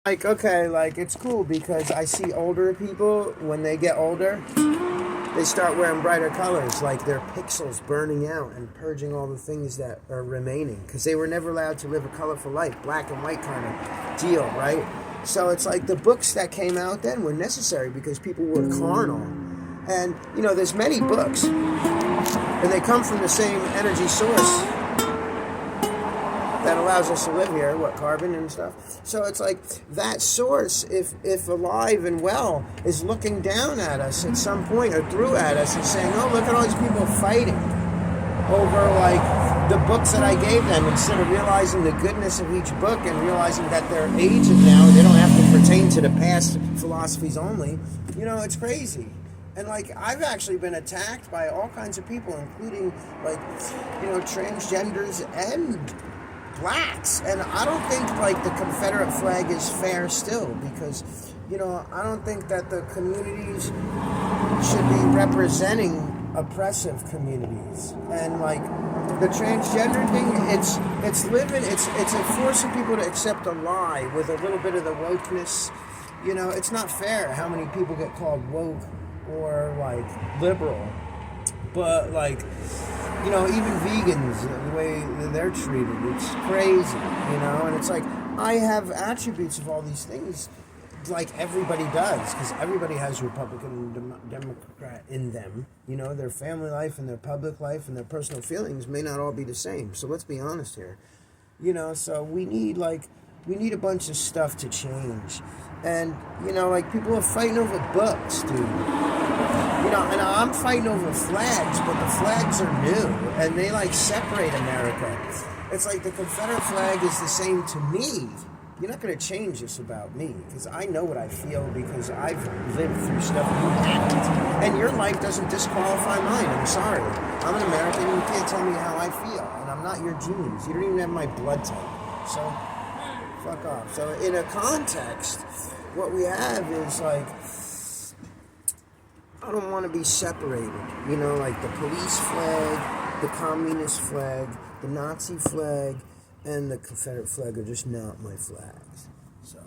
Like, okay, like, it's cool because I see older people, when they get older, they start wearing brighter colors, like their pixels burning out and purging all the things that are remaining. Because they were never allowed to live a colorful life, black and white kind of deal, right? So it's like the books that came out then were necessary because people were carnal. And, there's many books, and they come from the same energy source that allows us to live here, carbon and stuff. So it's like that source, if alive and well, is looking down at us at some point or through at us and saying, oh, look at all these people fighting over like the books that I gave them, instead of realizing the goodness of each book and realizing that they're aged now, they don't have to pertain to the past philosophies only. It's crazy. And like, I've actually been attacked by all kinds of people, including like, transgenders and blacks. And I don't think like the Confederate flag is fair still, because I don't think that the communities should be representing oppressive communities. And like the transgender thing, it's a forcing people to accept a lie with a little bit of the wokeness. It's not fair how many people get called woke or like liberal, but like, even vegans, the way they're treated, it's crazy, and it's like, I have attributes of all these things, like everybody does, because everybody has Republican and Democrat in them. Their family life and their public life and their personal feelings may not all be the same, so let's be honest here. So we need a bunch of stuff to change. And, like, people are fighting over books, dude. And I'm fighting over flags, but the flags are new, and they, like, separate America. It's like the Confederate flag is the same to me. You're not going to change this about me, because I know what I feel, because I've lived through stuff you haven't. And your life doesn't disqualify mine. I'm sorry. I'm an American, and you can't tell me how I feel. And I'm not your genes. You don't even have my blood type. So fuck off. So in a context, what we have is like, I don't want to be separated. Like the police flag, the communist flag, the Nazi flag, and the Confederate flag are just not my flags. So.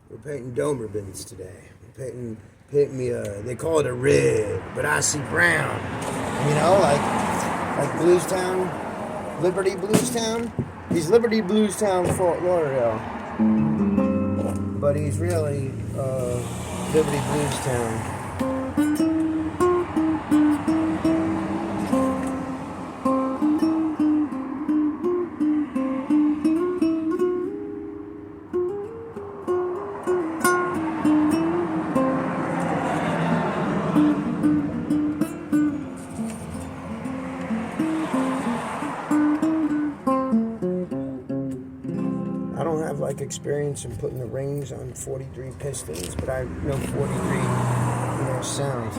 We're painting Dobermans today. We're painting me they call it a red, but I see brown. Like Bluestown, Liberty Bluestown. He's Liberty Bluestown, Fort Lauderdale, but he's really Liberty Bluestown. I don't have like experience in putting the rings on 43 pistons, but I know 43, sounds.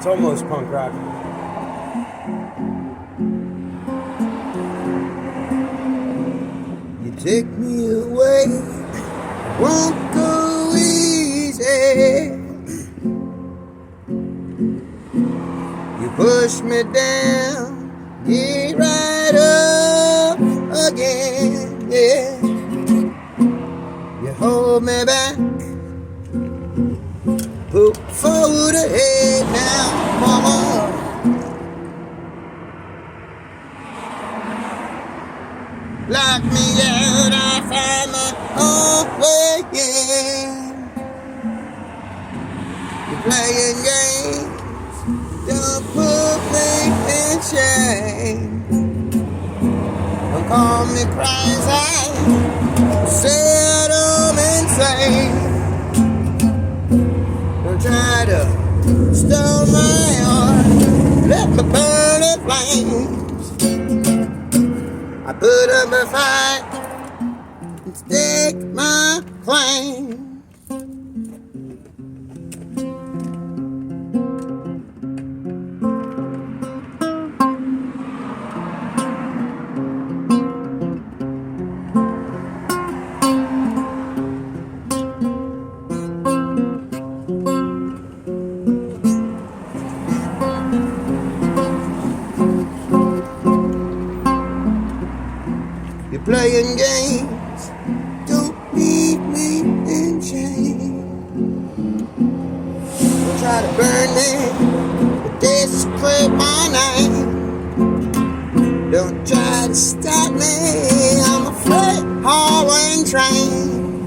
almost punk rock. You take me away, won't go easy. You push me down, get right up again, yeah. You hold me back, put forward ahead now, mama. Lock me out, I find my own way in. You're playing games, don't put me in shame. Don't call me crazy, said I'm insane. Don't try to stole my heart, let me burn in flames. I put up a fight and stake my claim. You're playing games, don't leave me in shame. Don't try to burn me, but desecrate my name. Don't try to stop me, I'm a freight hauling train.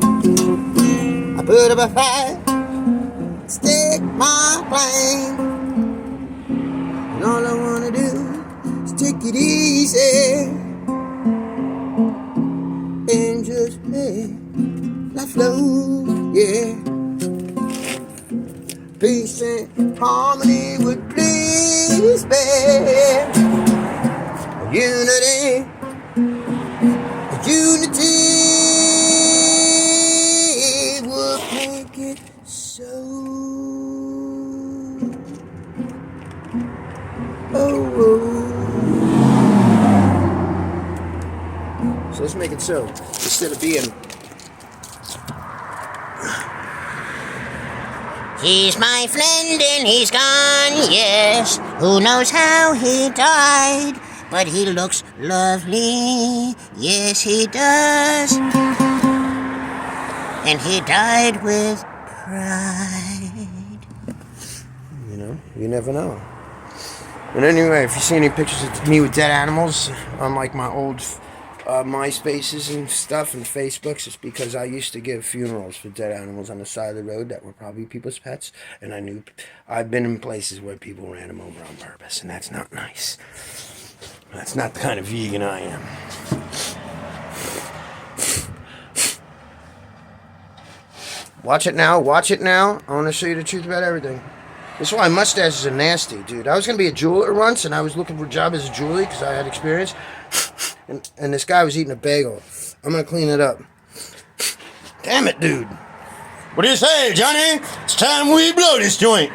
I put up a fight, stick my flame. And all I wanna do is take it easy. And just let life flow, yeah. Peace and harmony would please me. Unity would make it so. Oh. So let's make it so, instead of being, he's my friend and he's gone, yes. Who knows how he died, but he looks lovely, yes he does. And he died with pride. You know, you never know. But anyway, if you see any pictures of me with dead animals on like my old MySpaces and stuff and Facebooks, it's because I used to give funerals for dead animals on the side of the road that were probably people's pets, and I've been in places where people ran them over on purpose, and that's not nice. That's not the kind of vegan I am. Watch it now, I want to show you the truth about everything. That's why mustaches are nasty, dude. I was going to be a jeweler once, and I was looking for a job as a jeweler because I had experience. And this guy was eating a bagel. I'm going to clean it up. Damn it, dude. What do you say, Johnny? It's time we blow this joint.